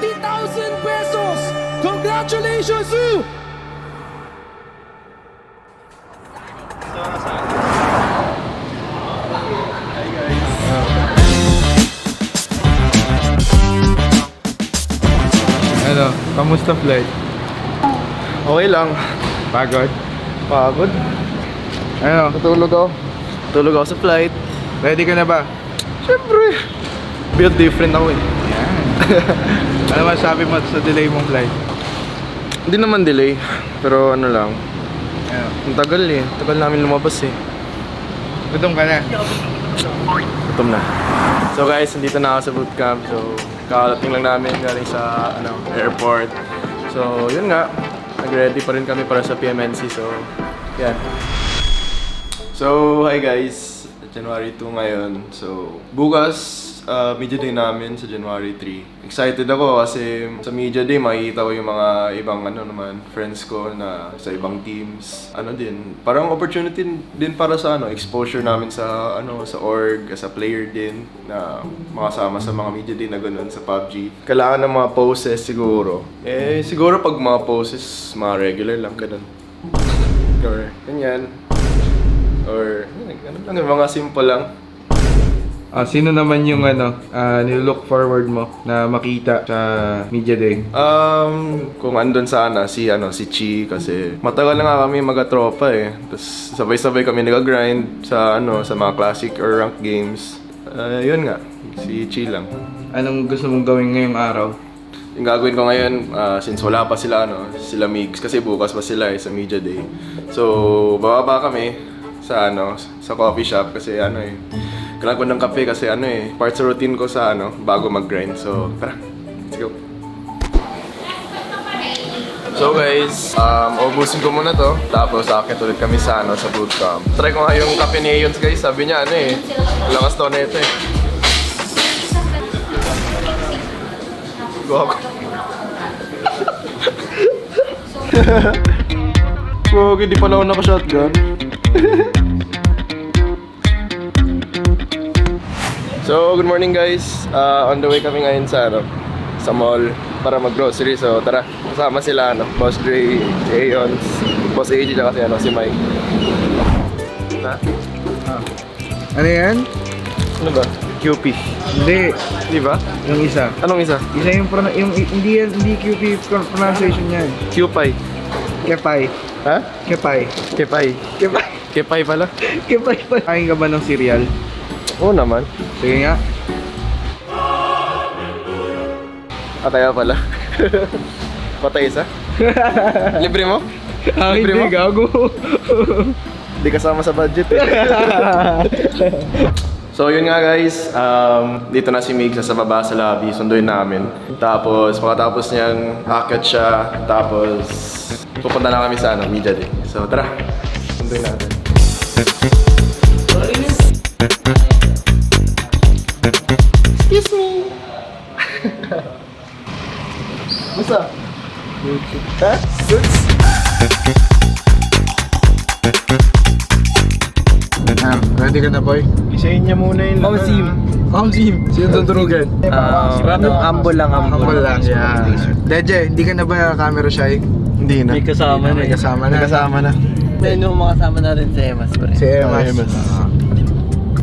20,000 pesos. Congratulations, Sue! Ano, kamusta flight? Okay lang. Pagod? Pagod. Ano, Tulog ako sa flight. ready ka na ba? Siyempre. Build different ako eh. Yan. Ano masabi mo sa delay mong flight? Hindi naman delay. Pero ano lang. Ano, Ang tagal eh. Tagal namin lumabas eh. gutom ka na? Gutom na. So guys, nandito na ako sa bootcamp. So, kakarating lang namin galing sa airport. So, yun nga. Nag-ready pa rin kami para sa PMNC. So, yan. So, hi guys. January 2 ngayon. So, bukas, media day namin sa January 3. Excited ako kasi sa media day makikita ko yung mga ibang friends ko na sa ibang teams. Parang opportunity din para sa exposure namin sa sa org, as a player din na makasama sa mga media day na ganun sa PUBG. Kailangan ng mga poses siguro. Siguro pag mga poses, mga regular lang ganun. Or ganyan. Or ganun lang, mga simple lang. Sino naman yung nilook forward mo na makita sa media day? Kung andun sana si Chi kasi matagal na nga kami magatropa eh. Tapos sabay-sabay kami nag-grind sa sa mga classic or ranked games. Yun nga, si Chi lang. Anong gusto mong gawin ngayong araw? Yung gagawin ko ngayon, since wala pa sila sila Migs kasi bukas pa sila sa media day. So, bababa kami sa sa coffee shop kasi kailangan ko ng kape kasi part sa routine ko sa bago mag-grind. So, tara, let's go. So guys, ubusin ko muna to. Tapos akit ulit kami sa sa bootcamp. Try ko nga yung kape ni Aeons guys. Sabi niya lakas daw na ito eh. Go ako. Wag, hindi pala ako naka-shotgun. So, good morning guys. On the way kami ngayon sa sa mall para mag-grocery. So, tara, kasama sila Boss Dre, si Aeons, Boss AJ, tsaka si Mike. Ha? Ano yan? Ano ba? QP. Hindi. Di ba? Yung isa. Anong isa? Isa hindi QP pronunciation yan. QPay. Kepay. Ha? Kepay. Kepay. Kepay. Kepay pala? Kepay pa. Kain ka ba ng cereal? Oo naman. Sige nga. Kaya pala. Patay isa? Libre mo? Libre Hindi, mo? gago. Di kasama sa budget eh. So yun nga guys, dito na si Mig sa baba sa lobby, sunduin namin. Tapos pagkatapos niyang akit siya, tapos pupunta na kami sa media day. So tara, sunduin natin. Excuse me. Basta? Ha? Goods? Ready ka na, boy? Isayin niya muna yung Sim. Sino tuturugan? Humble lang. Humble lang. Yeah. Deje, hindi ka na ba camera shy? Hindi na. May kasama na. May kasama na. na. May makasama natin si Emas, pre. Si Emas. Emas.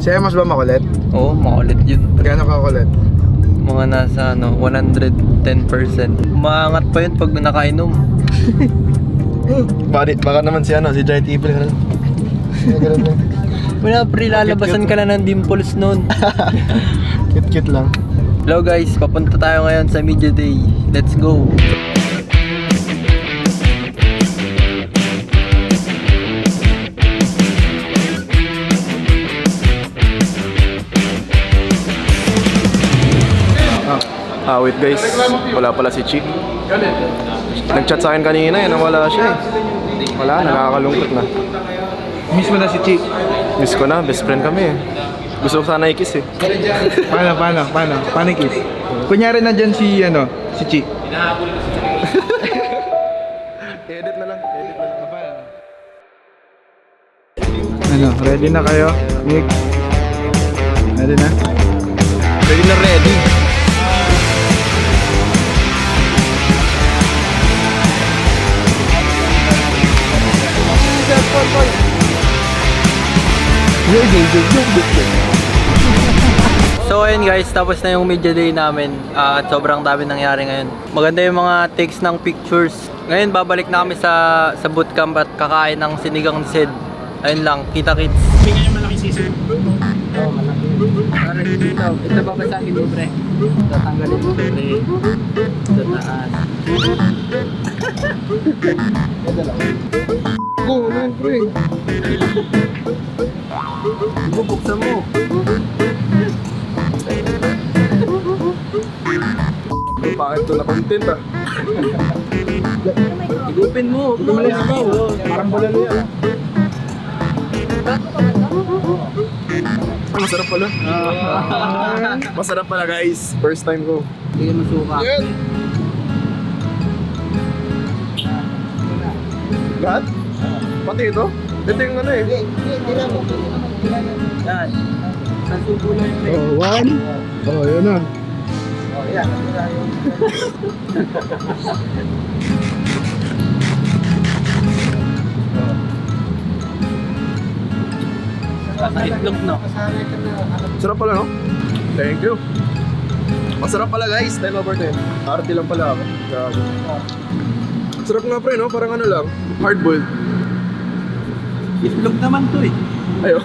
Si Emas ba makulit? Oo, makulit yun. Gano'n ka kulit? Mga nasa 110%. Maangat pa yun pag nakainom. Baka naman si Giant Evil ka na. Wala, pre, lalabasan ka na ng dimples nun. Cute lang. Hello guys, papunta tayo ngayon sa media day. Let's go. Wait guys, wala pala si Chi. Nag-chat sa akin kanina nawala siya eh. Wala, nakakalungkot na. Miss mo na si Chi. Miss ko na, best friend kami eh. Gusto ko sana i-kiss eh. Paano kiss? Kunyari nandyan si Chi. Edit na lang. Ready na kayo? Nick? Ready na? Ready na ready. So ayun guys, tapos na yung media day namin at sobrang dami nangyari ngayon. Maganda yung mga takes ng pictures. Ngayon babalik na kami sa bootcamp at kakain ng sinigang Sid. Ayun lang, kita kits. Bigyan yung malaki sisig. Oo, malaki. Para dito, ito ba sa akin libre? Tatanggalin mo libre. Sa taas. Go, man, pre. Bubuksan mo. Bakit ito na content ah? Igupin mo. Parang balalo yan. Masarap pala. Masarap pala guys. First time ko. Bigyan mo suka. Yan! Lahat? Pati ito? Ito yung ano eh. Yan. Nasubo lang yung Oh, one. Oh, yun na. sa itlog, no? Sarap pala, no? Thank you. Masarap pala guys, 10/10. Arte lang pala ako. Grabe. Sarap nga pre, no? Parang ano lang, hard-boiled. Itlog naman to eh. Ayaw.